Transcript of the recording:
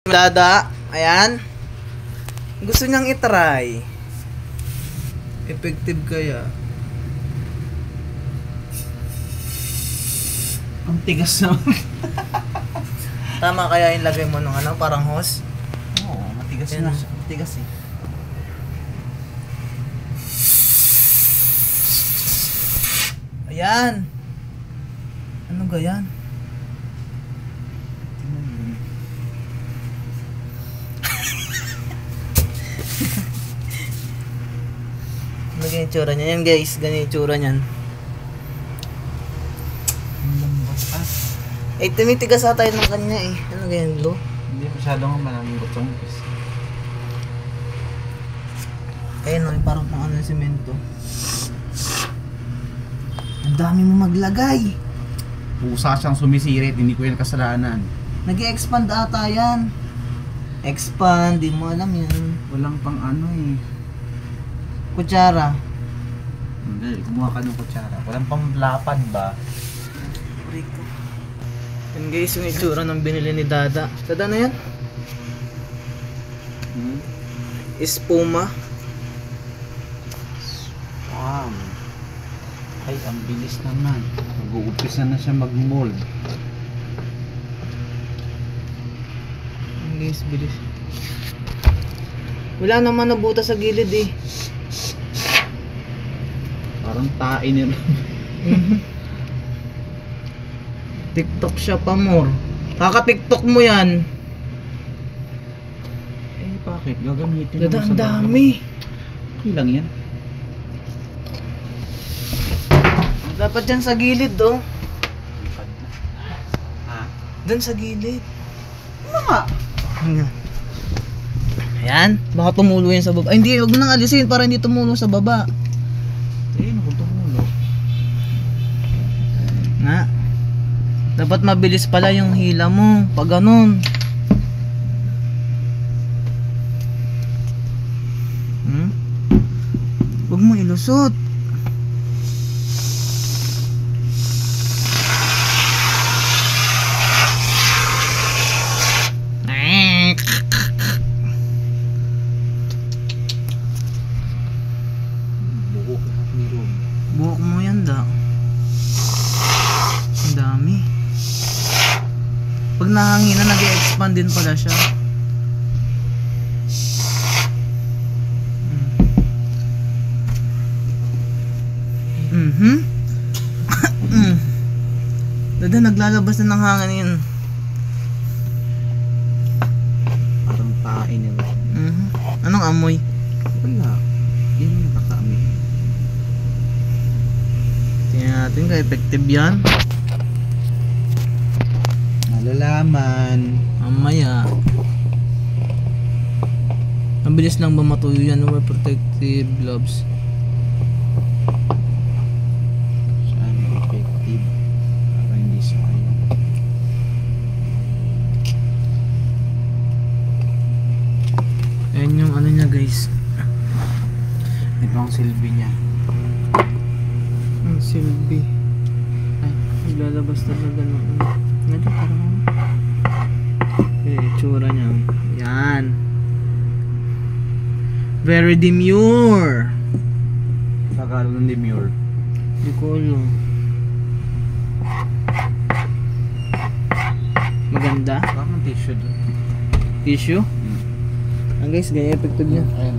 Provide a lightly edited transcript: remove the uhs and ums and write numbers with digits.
Dada, ayan. Gusto niyang itry. Effective kaya? Ang tigas naman. Tama kaya yung lagay mo ng ano, parang hose? Oo, matigas Yan. na. Matigas eh. Ayan. Ano ga yan? Ano ganyan yung tsura niya? Yan guys, ganyan yung tsura niyan. Ang lambot ah. Eh, tumitigas ata yun ng kanya eh. Ano ganyan, lo? Hindi masyadong malambot ang piso. Ayun o, parang pang ano yung semento. Ang dami mo maglagay. Pusa siyang sumisirit, hindi ko yan kasalanan. Nag-i-expand ata yan. Expand, di mo alam yan. Walang pang ano eh. Kutsara. Hindi, kumuha ka ng kutsara. Walang pang lapad ba? Rico. Yan guys, yung itsura ng binili ni Dada. Dada na yan? Espuma. Ay, ang bilis naman. Mag-uumpisa na siya mag-mold. Yan guys, bilis. Wala naman nabuta sa gilid eh. Parang tain yun. TikTok siya pa more. Kaka-TikTok mo yan. Eh, bakit? Gagamitin Dada, mo ang dami. Okay lang yan. Dapat dyan sa gilid oh. Ha? Dun sa gilid. Ano nga? Ayan, baka tumulo yan sa baba. Ay, hindi, huwag mo nang alisin para hindi tumulo sa baba. Eh, naku tumulo. Nga. Dapat mabilis pala yung hila mo pag ganun. Huwag mo ilusot. Buhok na meron. Buhok mo yan da. Ang dami. Pag nahanginan, nag-e-expand din pala siya. Dada, naglalabas na ng hangin yun. Parang tain yun. Anong amoy? Wala. Yan yung nakakaamoy. Tingnan natin kung effective yan. Malalaman. Mamaya. Ang bilis lang ba matuyo yan? Over protective gloves. Saan effective? Para hindi sayang. Ayan yung ano niya guys. Ito ang silbi niya. Ang silbi. Ay, naglalabas talaga ng ano. Ito parang itsura niya. Yan. Very demure. Tagalog ng demure. Hindi ko alam. Maganda. Parang tissue doon. Tissue. Ang guys, ganyan effective niya. Ayun,